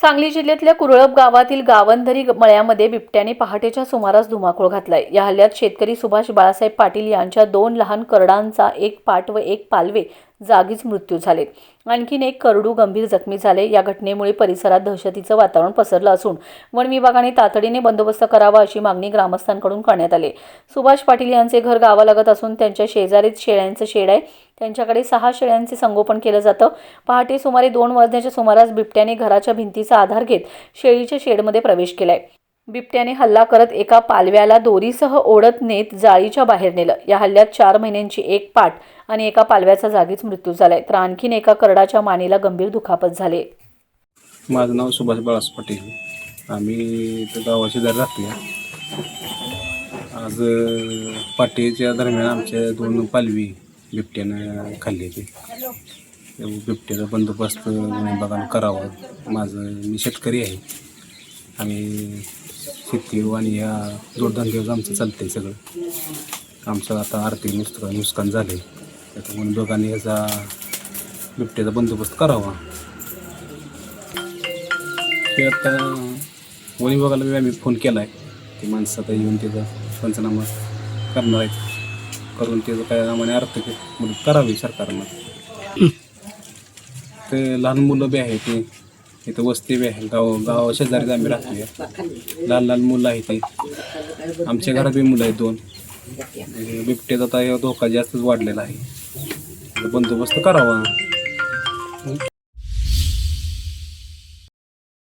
सांगली जिल्ह्यातल्या कुरळप गावातील गावंधरी मळ्यामध्ये बिबट्याने पहाटेच्या सुमारास धुमाकूळ घातलाय। या हल्ल्यात शेतकरी सुभाष बाळासाहेब पाटील यांच्या 2 लहान करडांचा एक पाट व एक पालवे जागीच मृत्यू झाले। आणखीन एक करडू गंभीर जखमी झाले। या घटनेमुळे परिसरात दहशतीचं वातावरण पसरलं असून वन विभागाने तातडीने बंदोबस्त करावा अशी मागणी ग्रामस्थांकडून करण्यात आली। सुभाष पाटील यांचे घर गावालगत असून त्यांच्या शेजारीच शेळ्यांचं शेड आहे। त्यांच्याकडे 6 शेळ्यांचे संगोपन केलं जातं। पहाटे सुमारे 2 वाजण्याच्या सुमारास बिबट्याने घराच्या भिंतीचा आधार घेत शेळीच्या शेडमध्ये प्रवेश केलाय। बिबट्याने हल्ला करत एका पालव्याला दोरीसह ओढत नेत जाळीच्या बाहेर नेलं। या हल्ल्यात 4 महिन्यांची एक पाट आणि एका पालव्याचा जागीच मृत्यू झालाय, तर आणखीन एका करडाच्या मानेला गंभीर दुखापत झाली। माझं नाव सुभाष बाळासाहेब पाटील। आम्ही इथं गावाची दर राहतो। आज पाटेच्या दरम्यान आमच्या 2 पालवी बिबट्यानं खाल्ली होती। बिबट्याचा बंदोबस्त विभागानं करावा। मी शेतकरी आहे। आम्ही शेती आणि या जोडधंद्यावर आमचं चालतंय सगळं। आमचं आता आर्थिक नुकसान झाले, त्याच्यामुळे विभागाने याचा बिबट्याचा बंदोबस्त करावा। ते आता वन विभागाला आम्ही फोन केला आहे की माणसं आता येऊन त्याचा पंचनामा करणार आहेत, करून त्याचं काय आम्हाला आर्थिक मदत करावी सरकारनं। ते लहान मुलं बी आहेत, ते इथं वस्ती बी आहे, गावा शेजारीच आम्ही राहतो। लहान मुलं आहेत, ते आमच्या घरात बी मुलं आहेत 2। बिबट्याचा आता धोका जास्तच वाढलेला आहे, बंदोबस्त करावा।